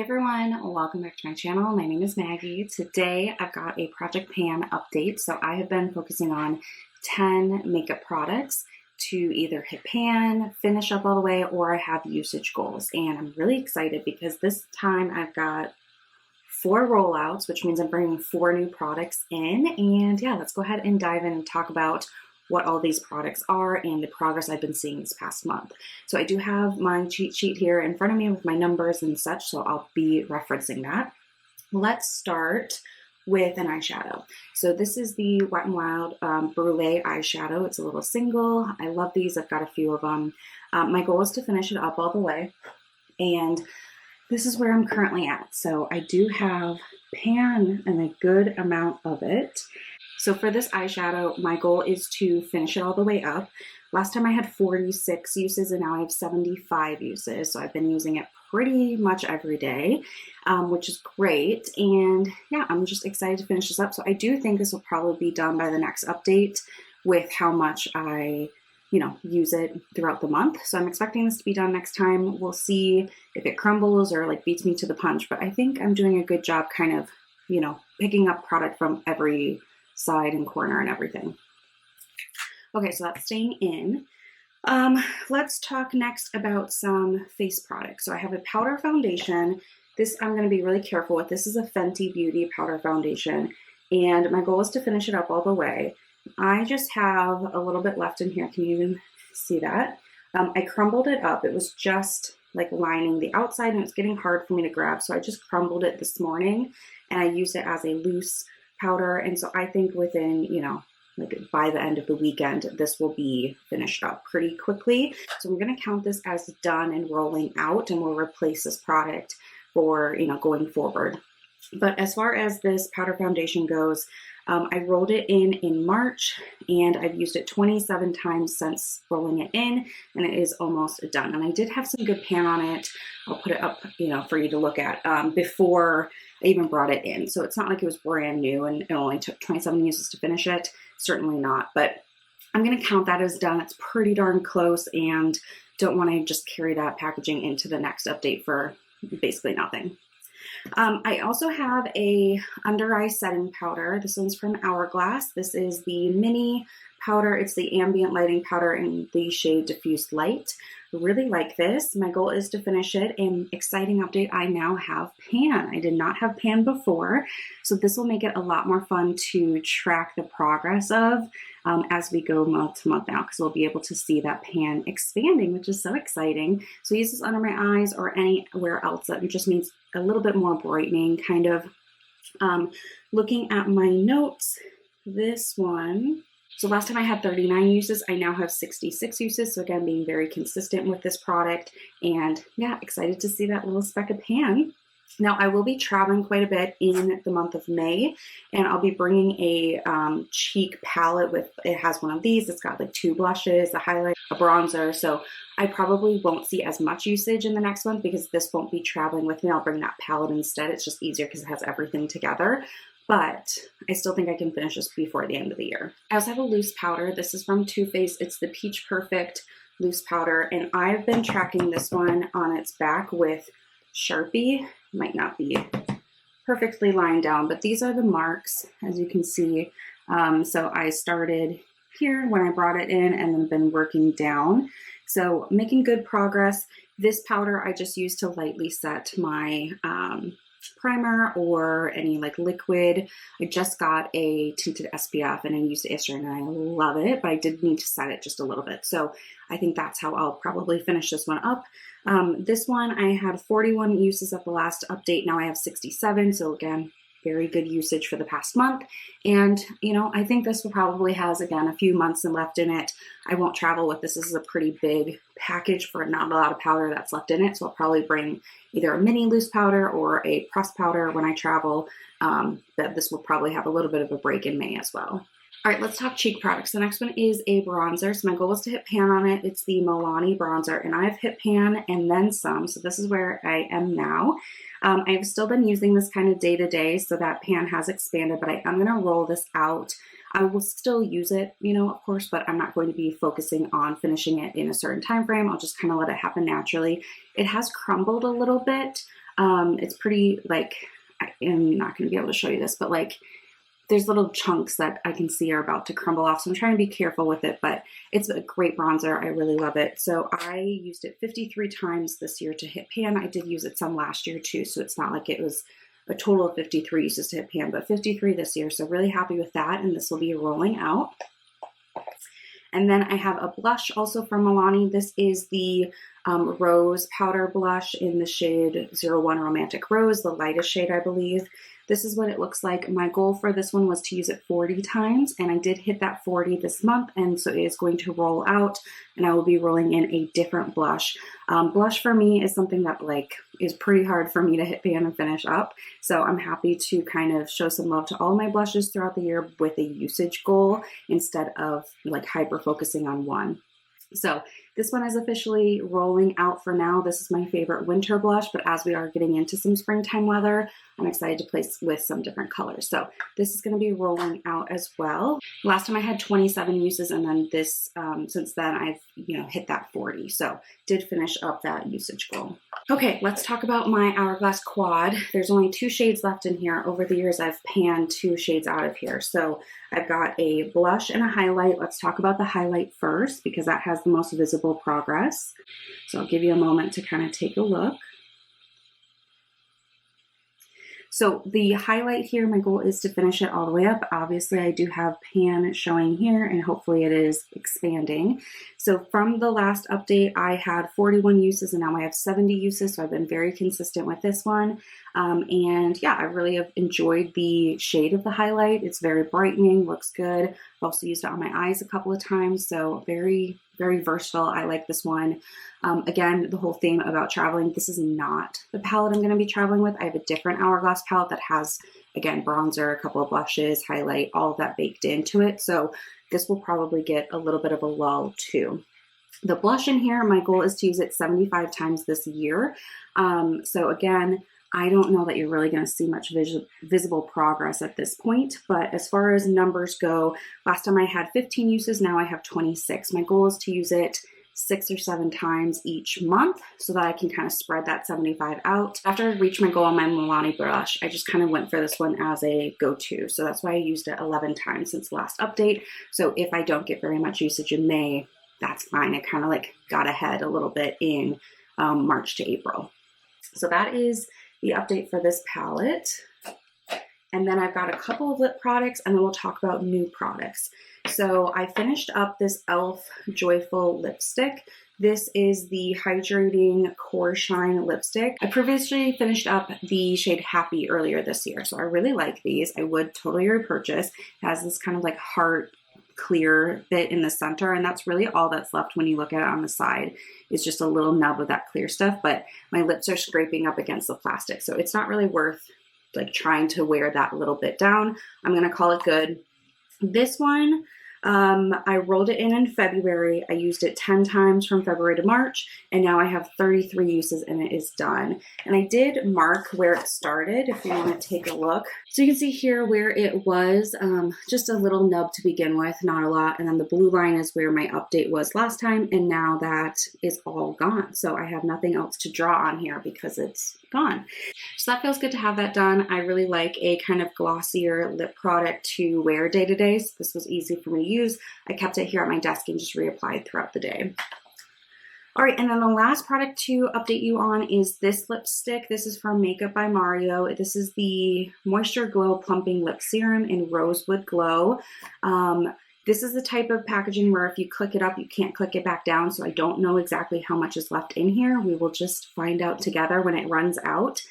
everyone, welcome back to my channel. My name is Maggie. Today I've got a Project Pan update. So I have been focusing on 10 makeup products to either hit pan, finish up all the way, or I have usage goals. And I'm really excited because this time I've got 4 rollouts, which means I'm bringing 4 new products in. And yeah, let's go ahead and dive in and talk about what all these products are and the progress I've been seeing this past month. So I do have my cheat sheet here in front of me with my numbers and such, so I'll be referencing that. Let's start with an eyeshadow. So this is the Wet n Wild Brulee eyeshadow. It's a little single. I love these. I've got a few of them. My goal is to finish it up all the way, and this is where I'm currently at. So I do have pan and a good amount of it. So for this eyeshadow, my goal is to finish it all the way up. Last time I had 46 uses and now I have 75 uses. So I've been using it pretty much every day, which is great. And yeah, I'm just excited to finish this up. So I do think this will probably be done by the next update with how much I use it throughout the month. So I'm expecting this to be done next time. We'll see if it crumbles or like beats me to the punch, but I think I'm doing a good job kind of, picking up product from every side and corner and everything. Okay, so that's staying in. Let's talk next about some face products. So I have a powder foundation. This I'm going to be really careful with. This is a Fenty Beauty powder foundation, and my goal is to finish it up all the way. I just have a little bit left in here. Can you even see that? I crumbled it up. It was just like lining the outside and it was getting hard for me to grab. So I just crumbled it this morning and I used it as a loose powder. And so I think within, like by the end of the weekend, this will be finished up pretty quickly. So I'm going to count this as done and rolling out, and we'll replace this product for, going forward. But as far as this powder foundation goes, I rolled it in March and I've used it 27 times since rolling it in, and it is almost done. And I did have some good pan on it. I'll put it up, for you to look at before I even brought it in. So it's not like it was brand new and it only took 27 uses to finish it. Certainly not, but I'm going to count that as done. It's pretty darn close and don't want to just carry that packaging into the next update for basically nothing. I also have a under eye setting powder. This one's from Hourglass. This is the mini powder. It's the ambient lighting powder in the shade Diffused Light. I really like this. My goal is to finish it. And exciting update, I now have pan. I did not have pan before, so this will make it a lot more fun to track the progress of as we go month to month now, because we'll be able to see that pan expanding, which is so exciting. So I use this under my eyes or anywhere else that just means a little bit more brightening kind of. Looking at my notes, this one, so last time I had 39 uses, I now have 66 uses. So again, being very consistent with this product, and yeah, excited to see that little speck of pan. Now I will be traveling quite a bit in the month of May, and I'll be bringing a cheek palette it has one of these. It's got like 2 blushes, a highlight, a bronzer. So I probably won't see as much usage in the next month because this won't be traveling with me. I'll bring that palette instead. It's just easier because it has everything together. But I still think I can finish this before the end of the year. I also have a loose powder. This is from Too Faced. It's the Peach Perfect loose powder, and I've been tracking this one on its back with Sharpie. Might not be perfectly lined down, but these are the marks, as you can see. So I started here when I brought it in and then been working down. So making good progress. This powder I just use to lightly set my primer or any like liquid. I just got a tinted SPF and I used it yesterday and I love it, but I did need to set it just a little bit. So I think that's how I'll probably finish this one up. This one I had 41 uses at the last update. Now I have 67. So again, very good usage for the past month. And, I think this will probably has, again, a few months left in it. I won't travel with this. This is a pretty big package for not a lot of powder that's left in it. So I'll probably bring either a mini loose powder or a pressed powder when I travel. But this will probably have a little bit of a break in May as well. All right, let's talk cheek products. The next one is a bronzer. So my goal is to hit pan on it. It's the Milani bronzer, and I've hit pan and then some. So this is where I am now. I've still been using this kind of day to day, so that pan has expanded, but I am going to roll this out. I will still use it, of course, but I'm not going to be focusing on finishing it in a certain time frame. I'll just kind of let it happen naturally. It has crumbled a little bit. It's pretty, like, I'm not going to be able to show you this, but like there's little chunks that I can see are about to crumble off. So I'm trying to be careful with it, but it's a great bronzer. I really love it. So I used it 53 times this year to hit pan. I did use it some last year too. So it's not like it was a total of 53 uses to hit pan, but 53 this year. So really happy with that. And this will be rolling out. And then I have a blush also from Milani. This is the Rose Powder Blush in the shade 01 Romantic Rose, the lightest shade, I believe. This is what it looks like. My goal for this one was to use it 40 times, and I did hit that 40 this month, and so it is going to roll out, and I will be rolling in a different blush. Blush for me is something that like is pretty hard for me to hit pan and finish up, so I'm happy to kind of show some love to all my blushes throughout the year with a usage goal instead of like hyper focusing on one. So this one is officially rolling out for now. This is my favorite winter blush, but as we are getting into some springtime weather, I'm excited to play with some different colors. So this is going to be rolling out as well. Last time I had 27 uses, and then this, since then I've, hit that 40. So did finish up that usage goal. Okay, let's talk about my Hourglass quad. There's only 2 shades left in here. Over the years, I've panned 2 shades out of here. So I've got a blush and a highlight. Let's talk about the highlight first because that has the most visible progress. So I'll give you a moment to kind of take a look. So the highlight here, my goal is to finish it all the way up. Obviously, I do have pan showing here, and hopefully it is expanding. So from the last update, I had 41 uses, and now I have 70 uses, so I've been very consistent with this one. And yeah, I really have enjoyed the shade of the highlight. It's very brightening, looks good. I've also used it on my eyes a couple of times, so very, very versatile. I like this one. Again, the whole theme about traveling, this is not the palette I'm going to be traveling with. I have a different Hourglass palette that has, again, bronzer, a couple of blushes, highlight, all of that baked into it. So this will probably get a little bit of a lull too. The blush in here, my goal is to use it 75 times this year. So again, I don't know that you're really going to see much visible progress at this point, but as far as numbers go, last time I had 15 uses, now I have 26. My goal is to use it 6 or 7 times each month so that I can kind of spread that 75 out. After I reached my goal on my Milani brush, I just kind of went for this one as a go-to. So that's why I used it 11 times since the last update. So if I don't get very much usage in May, that's fine. I kind of like got ahead a little bit in March to April. So that is the update for this palette. And then I've got a couple of lip products, and then we'll talk about new products. So I finished up this e.l.f. Joyful lipstick. This is the Hydrating Core Shine lipstick. I previously finished up the shade Happy earlier this year, so I really like these. I would totally repurchase. It has this kind of like heart clear bit in the center, and that's really all that's left when you look at it on the side. It's just a little nub of that clear stuff, but my lips are scraping up against the plastic, so it's not really worth like trying to wear that little bit down. I'm gonna call it good. This one, I rolled it in February. I used it 10 times from February to March, and now I have 33 uses and it is done. And I did mark where it started if you want to take a look. So you can see here where it was, just a little nub to begin with, not a lot. And then the blue line is where my update was last time, and now that is all gone. So I have nothing else to draw on here because it's gone. So that feels good to have that done. I really like a kind of glossier lip product to wear day to day. So this was easy for me to use. I kept it here at my desk and just reapplied throughout the day. All right, and then the last product to update you on is this lipstick. This is from Makeup by Mario. This is the Moisture Glow Plumping Lip Serum in Rosewood Glow. This is the type of packaging where if you click it up, you can't click it back down. So I don't know exactly how much is left in here. We will just find out together when it runs out.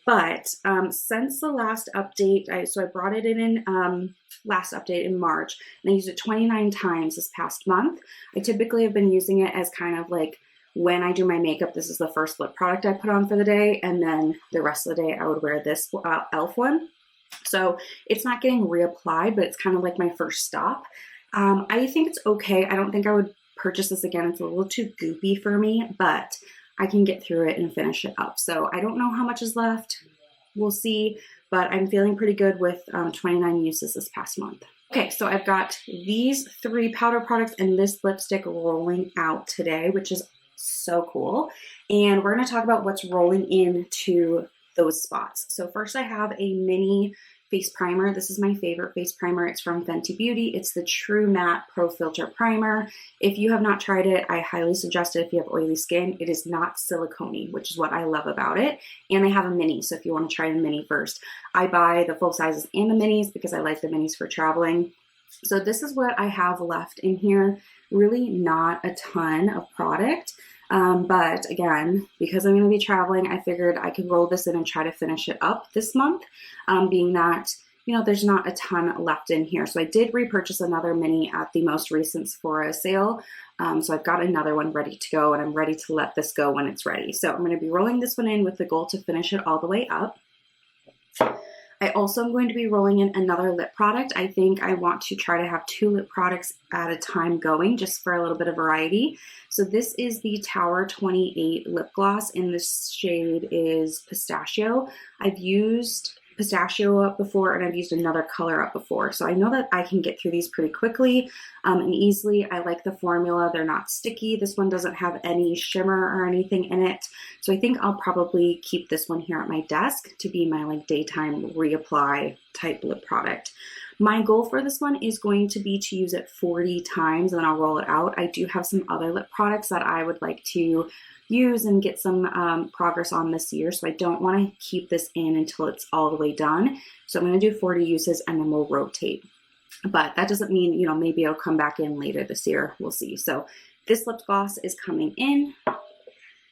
But since the last update, I brought it in last update in March, and I used it 29 times this past month. I typically have been using it as kind of like when I do my makeup, this is the first lip product I put on for the day, and then the rest of the day I would wear this e.l.f. one. So it's not getting reapplied, but it's kind of like my first stop. I think it's okay. I don't think I would purchase this again. It's a little too goopy for me, but I can get through it and finish it up. So I don't know how much is left. We'll see, but I'm feeling pretty good with 29 uses this past month. Okay, so I've got these 3 powder products and this lipstick rolling out today, which is so cool. And we're going to talk about what's rolling into those spots. So first I have a mini face primer. This is my favorite face primer. It's from Fenty Beauty. It's the True Matte Pro Filter Primer. If you have not tried it, I highly suggest it if you have oily skin. It is not silicone-y, which is what I love about it. And they have a mini, so if you want to try the mini first. I buy the full sizes and the minis because I like the minis for traveling. So this is what I have left in here. Really not a ton of product. But again, because I'm going to be traveling, I figured I could roll this in and try to finish it up this month, being that, you know, there's not a ton left in here. So I did repurchase another mini at the most recent Sephora sale. So I've got another one ready to go, and I'm ready to let this go when it's ready. So I'm going to be rolling this one in with the goal to finish it all the way up. I also am going to be rolling in another lip product. I think I want to try to have 2 lip products at a time going, just for a little bit of variety. So this is the Tower 28 lip gloss, and this shade is Pistachio. I've used Pistachio up before, and I've used another color up before. So I know that I can get through these pretty quickly and easily. I like the formula. They're not sticky. This one doesn't have any shimmer or anything in it. So I think I'll probably keep this one here at my desk to be my like daytime reapply type lip product. My goal for this one is going to be to use it 40 times and then I'll roll it out. I do have some other lip products that I would like to use and get some progress on this year. So I don't want to keep this in until it's all the way done. So I'm going to do 40 uses and then we'll rotate. But that doesn't mean, you know, maybe it'll come back in later this year. We'll see. So this lip gloss is coming in,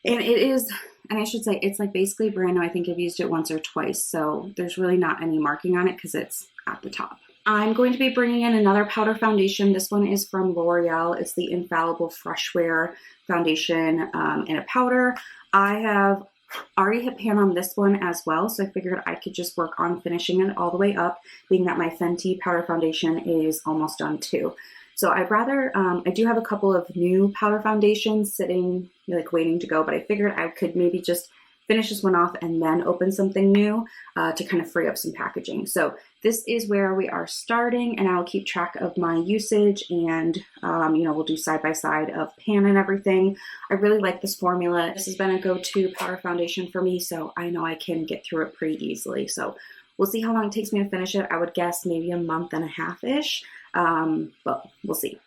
and it is, and I should say it's like basically brand new. I think I've used it once or twice. So there's really not any marking on it because it's at the top. I'm going to be bringing in another powder foundation. This one is from L'Oreal. It's the Infallible Fresh Wear Foundation in a powder. I have already hit pan on this one as well, so I figured I could just work on finishing it all the way up, being that my Fenty powder foundation is almost done too. So I'd rather, I do have a couple of new powder foundations sitting, like waiting to go, but I figured I could maybe just finish this one off and then open something new to kind of free up some packaging. So this is where we are starting, and I'll keep track of my usage, and you know, we'll do side by side of pan and everything. I really like this formula. This has been a go-to powder foundation for me, so I know I can get through it pretty easily. So we'll see how long it takes me to finish it. I would guess maybe a month and a half-ish, but we'll see.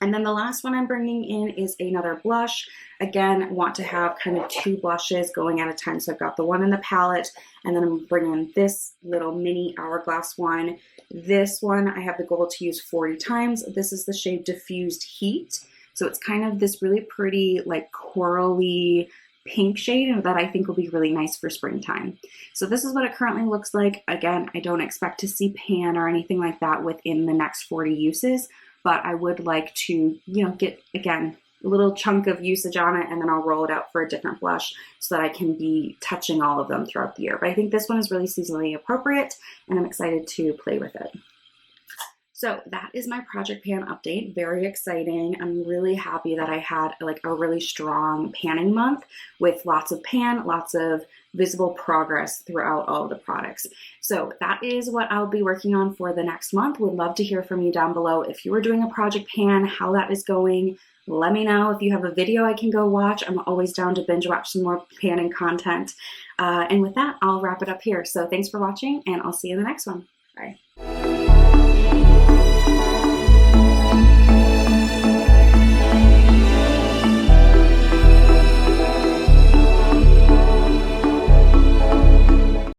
And then the last one I'm bringing in is another blush. Again, want to have kind of 2 blushes going at a time. So I've got the one in the palette, and then I'm bringing this little mini Hourglass one. This one I have the goal to use 40 times. This is the shade Diffused Heat. So it's kind of this really pretty, like corally pink shade that I think will be really nice for springtime. So this is what it currently looks like. Again, I don't expect to see pan or anything like that within the next 40 uses, but I would like to, you know, get, again, a little chunk of usage on it, and then I'll roll it out for a different blush so that I can be touching all of them throughout the year. But I think this one is really seasonally appropriate, and I'm excited to play with it. So that is my project pan update. Very exciting. I'm really happy that I had like a really strong panning month with lots of pan, lots of visible progress throughout all of the products. So that is what I'll be working on for the next month. Would love to hear from you down below if you are doing a project pan, how that is going. Let me know. If you have a video I can go watch, I'm always down to binge watch some more panning content. And with that, I'll wrap it up here. So thanks for watching, and I'll see you in the next one. Bye.